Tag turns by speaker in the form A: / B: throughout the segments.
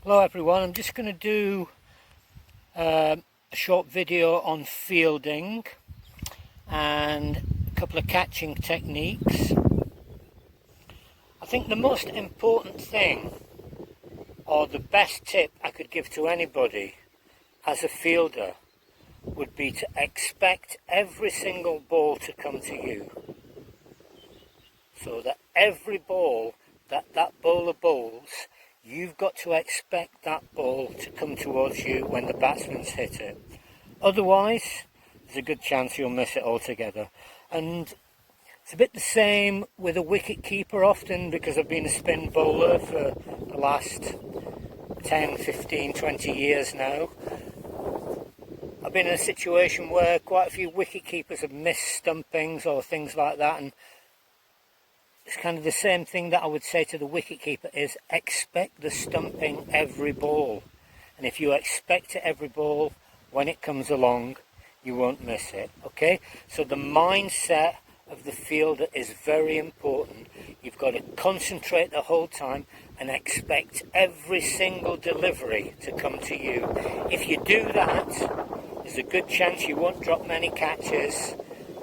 A: Hello everyone, I'm just going to do a short video on fielding and a couple of catching techniques. I think the most important thing, or the best tip I could give to anybody as a fielder, would be to expect every single ball to come to you. So that every ball that bowler bowls, you've got to expect that ball to come towards you when the batsman's hit it. Otherwise, there's a good chance you'll miss it altogether. And it's a bit the same with a wicket keeper often, because I've been a spin bowler for the last 10, 15, 20 years now. I've been in a situation where quite a few wicket keepers have missed stumpings or things like that, and it's kind of the same thing that I would say to the wicketkeeper is expect the stumping every ball. And if you expect it every ball, when it comes along, you won't miss it. Okay? So the mindset of the fielder is very important. You've got to concentrate the whole time and expect every single delivery to come to you. If you do that, there's a good chance you won't drop many catches,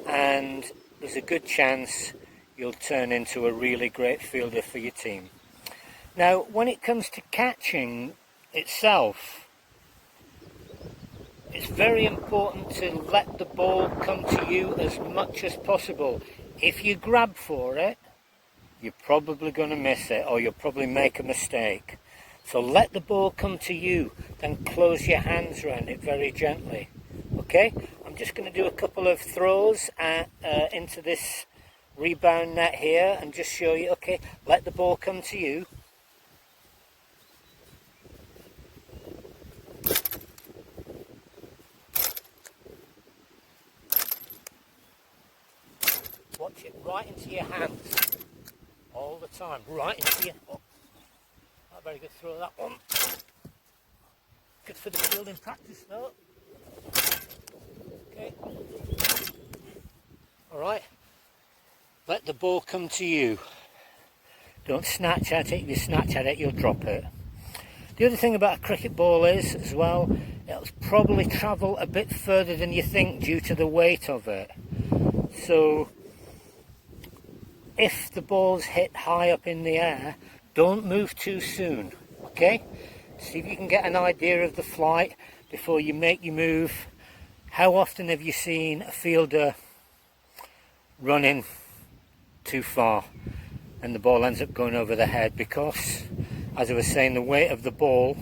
A: and there's a good chance you'll turn into a really great fielder for your team. Now, when it comes to catching itself, it's very important to let the ball come to you as much as possible. If you grab for it, you're probably going to miss it, or you'll probably make a mistake. So let the ball come to you, then close your hands around it very gently. Okay? I'm just going to do a couple of throws into this rebound net here and just show you. Okay, let the ball come to you. Watch it right into your hands all the time, right into your... Oh, not very good throw, that one. Good for the fielding practice though. Okay, alright, let the ball come to you. Don't snatch at it. If you snatch at it, you'll drop it. The other thing about a cricket ball is, as well, it'll probably travel a bit further than you think due to the weight of it. So if the ball's hit high up in the air, don't move too soon. Okay? See if you can get an idea of the flight before you make your move. How often have you seen a fielder running too far and the ball ends up going over the head? Because, as I was saying, the weight of the ball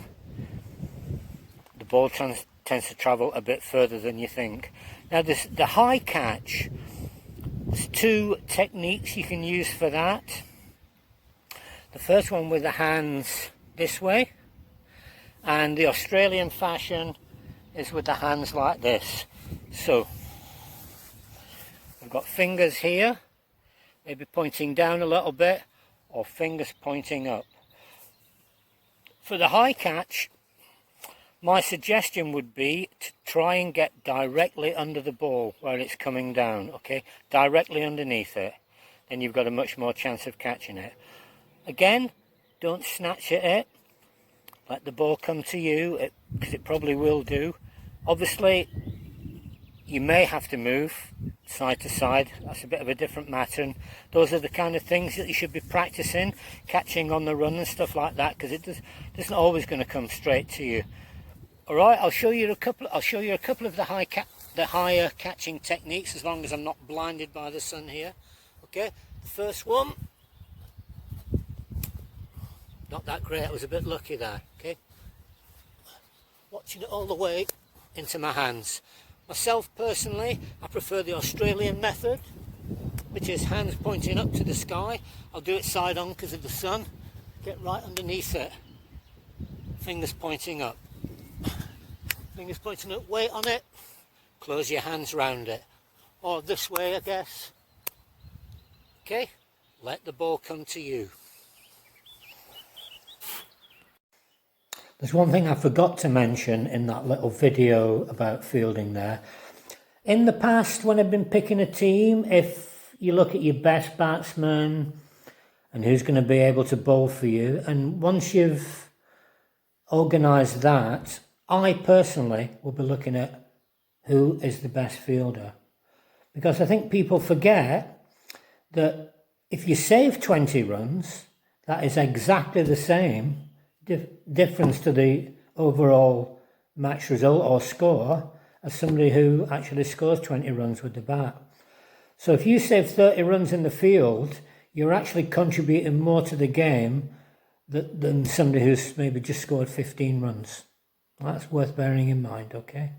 A: tends to travel a bit further than you think. Now the high catch, there's two techniques you can use for that. The first one with the hands this way, and the Australian fashion is with the hands like this. So I've got fingers here, maybe pointing down a little bit, or fingers pointing up. For the high catch, my suggestion would be to try and get directly under the ball where it's coming down, okay? Directly underneath it. Then you've got a much more chance of catching it. Again, don't snatch at it. Let the ball come to you, because it probably will do. Obviously, you may have to move side to side. That's a bit of a different matter. And those are the kind of things that you should be practicing, catching on the run and stuff like that, because it isn't always going to come straight to you. All right, I'll show you a couple of the higher catching techniques, as long as I'm not blinded by the sun here. Okay, the first one, not that great. I was a bit lucky there. Okay, watching it all the way into my hands. Myself personally, I prefer the Australian method, which is hands pointing up to the sky. I'll do it side on because of the sun. Get right underneath it. Fingers pointing up. Fingers pointing up, weight on it. Close your hands round it. Or this way, I guess. Okay, let the ball come to you. There's one thing I forgot to mention in that little video about fielding there. In the past, when I've been picking a team, if you look at your best batsman and who's going to be able to bowl for you, and once you've organise that, I personally will be looking at who is the best fielder. Because I think people forget that if you save 20 runs, that is exactly the same difference to the overall match result or score as somebody who actually scores 20 runs with the bat. So if you save 30 runs in the field, you're actually contributing more to the game than somebody who's maybe just scored 15 runs. That's worth bearing in mind, okay?